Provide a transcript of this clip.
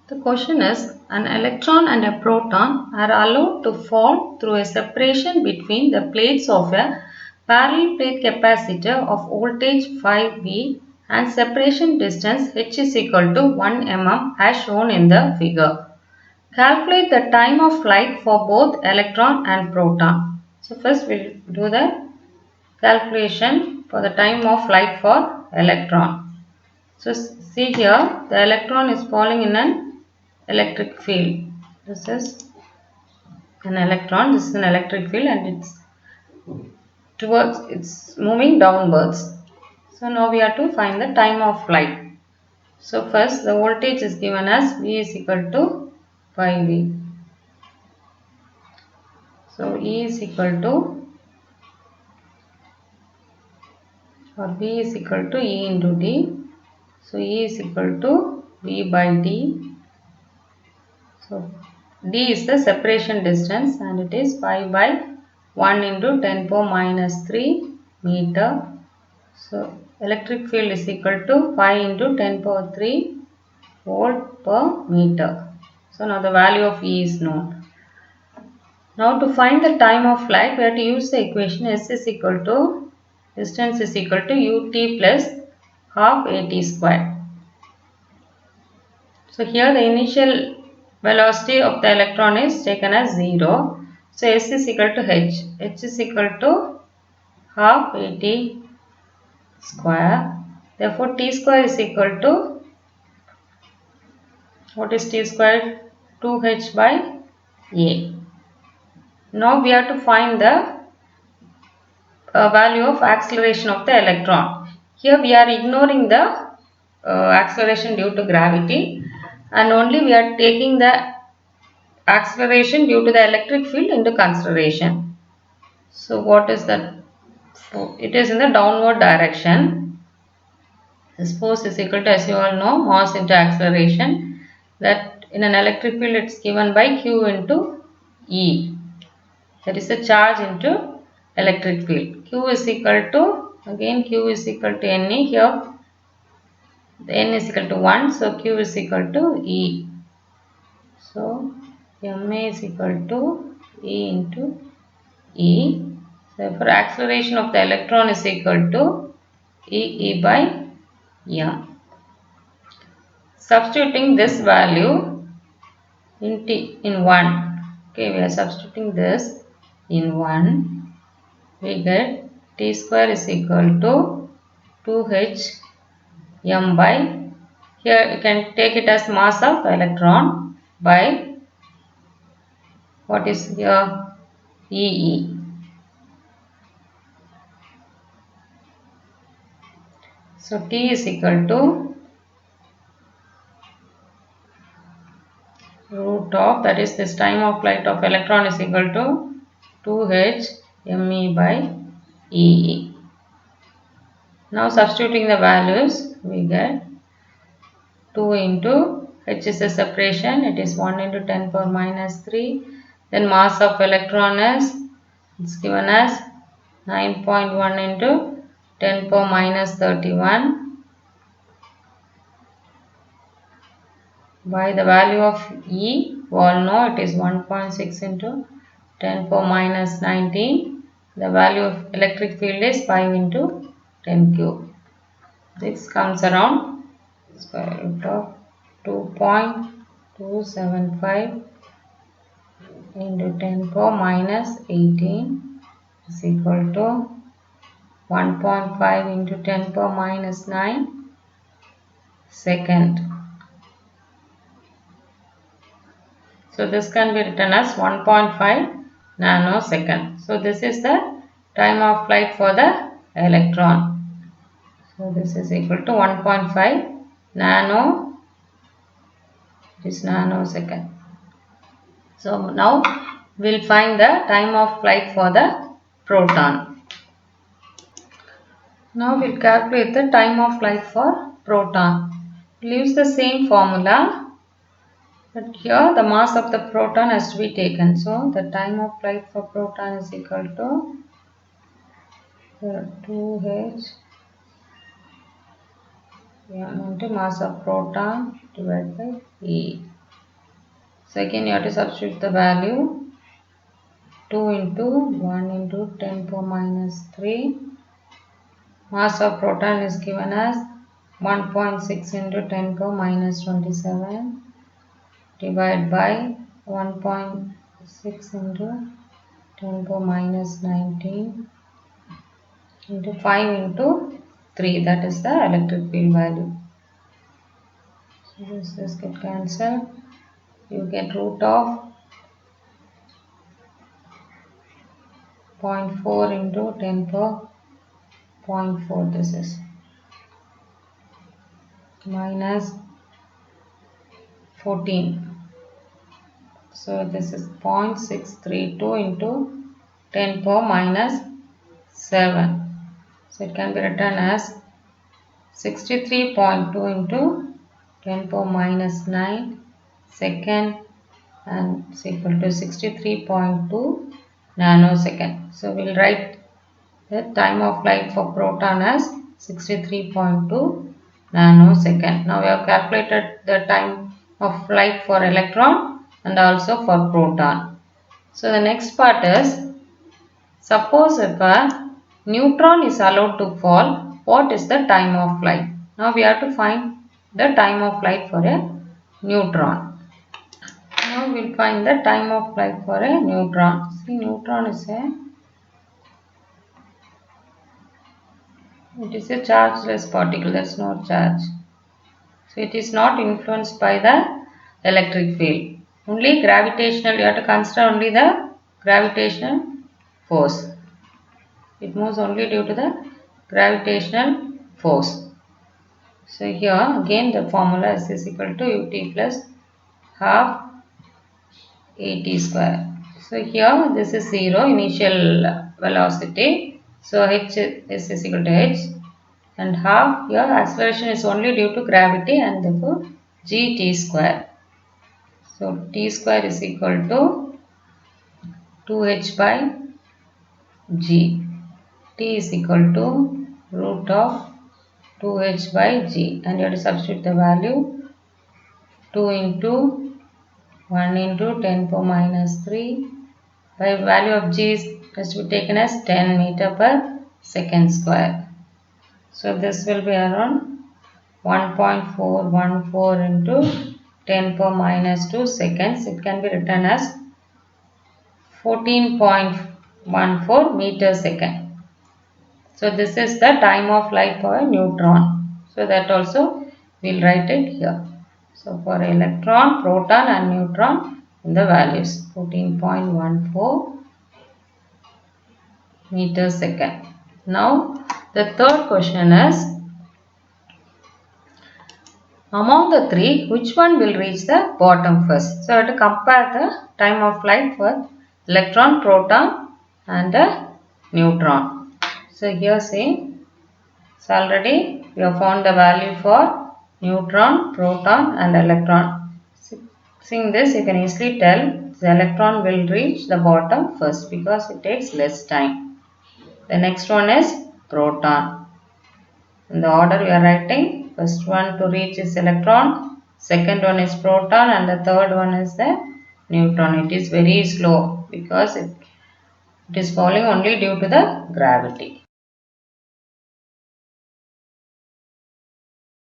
The question is, an electron and a proton are allowed to fall through a separation between the plates of a parallel plate capacitor of voltage 5V and separation distance h is equal to 1 mm as shown in the figure. Calculate the time of flight for both electron and proton. So first we'll do the calculation for the time of flight for electron. So see here, the electron is falling in an electric field. This is an electron, this is an electric field, and it's moving downwards. So now we have to find the time of flight. So first the voltage is given as V is equal to 5V. So E is equal to, or V is equal to E into D. So E is equal to V by D. So D is the separation distance and it is 5 by 1 into 10 power minus 3 meter. So electric field is equal to 5 into 10 power 3 volt per meter. So now the value of E is known. Now to find the time of flight, we have to use the equation S is equal to, distance is equal to ut plus half at square. So here the initial velocity of the electron is taken as 0. So S is equal to h. H is equal to half at square. Therefore T square is equal to, what is T square? 2h by A. Now we have to find the value of acceleration of the electron. Here we are ignoring the acceleration due to gravity and only we are taking the acceleration due to the electric field into consideration. So what is that? It is in the downward direction. This force is equal to, as you all know, mass into acceleration. That in an electric field it is given by Q into E. That is the charge into electric field. Q is equal to, again Q is equal to NE. Here the N is equal to 1. So Q is equal to E. So ma is equal to E into E. Therefore, acceleration of the electron is equal to E by m. Substituting this value in 1. Okay, we are substituting this in 1. We get T square is equal to 2h m by, here you can take it as mass of electron by, what is here, E. So T is equal to root of, that is this time of flight of electron is equal to 2h me by E. Now substituting the values, we get 2 into h is a separation, it is 1 into 10 power minus 3. Then mass of electron is, it's given as 9.1 into 10 power minus 31 by the value of E. We all know it is 1.6 into 10 power minus 19. The value of electric field is 5 into 10 cube. This comes around square root of 2.275 into 10 power minus 18 is equal to 1.5 into 10 power minus 9 second. So this can be written as 1.5 nanosecond. So this is the time of flight for the electron. So this is equal to 1.5 nanosecond. So now we'll find the time of flight for the proton. Now we'll calculate the time of flight for proton. We'll use the same formula, but here the mass of the proton has to be taken. So the time of flight for proton is equal to 2h m into mass of proton divided by E. So again you have to substitute the value 2 into 1 into 10 power minus 3. Mass of proton is given as 1.6 into 10 power minus 27 divided by 1.6 into 10 power minus 19 into 5 into 3, that is the electric field value. So this get cancelled. You get root of 0.4 into 10 power 0.4, this is minus 14. So this is 0.632 into 10 power minus 7. So it can be written as 63.2 into 10 power minus 9 second, and it's equal to 63.2 nanosecond. So we'll write the time of flight for proton as 63.2 nanosecond. Now we have calculated the time of flight for electron and also for proton. So the next part is, suppose if a neutron is allowed to fall, what is the time of flight? Now we have to find the time of flight for a neutron. Now we will find the time of flight for a neutron. See, neutron is a chargeless particle, there is no charge. So it is not influenced by the electric field. Only gravitational, you have to consider only the gravitational force. It moves only due to the gravitational force. So here again the formula is equal to ut plus half at square. So here this is 0, initial velocity. So h is equal to h, and half, here acceleration is only due to gravity, and therefore gt square. So t square is equal to 2h by g. T is equal to root of 2h by g, and you have to substitute the value 2 into 1 into 10 power minus 3 by value of g is to be taken as 10 meter per second square. So this will be around 1.414 into 10 power minus 2 seconds. It can be written as 14.14 meter second. So this is the time of flight for a neutron. So that also we will write it here. So for electron, proton and neutron, in the values 14.14 meter second. Now the third question is, among the three, which one will reach the bottom first? So I have to compare the time of flight for electron, proton and a neutron. So here see, so already we have found the value for neutron, proton and electron. Seeing this, you can easily tell the electron will reach the bottom first because it takes less time. The next one is proton. In the order we are writing, first one to reach is electron, second one is proton, and the third one is the neutron. It is very slow because it is falling only due to the gravity.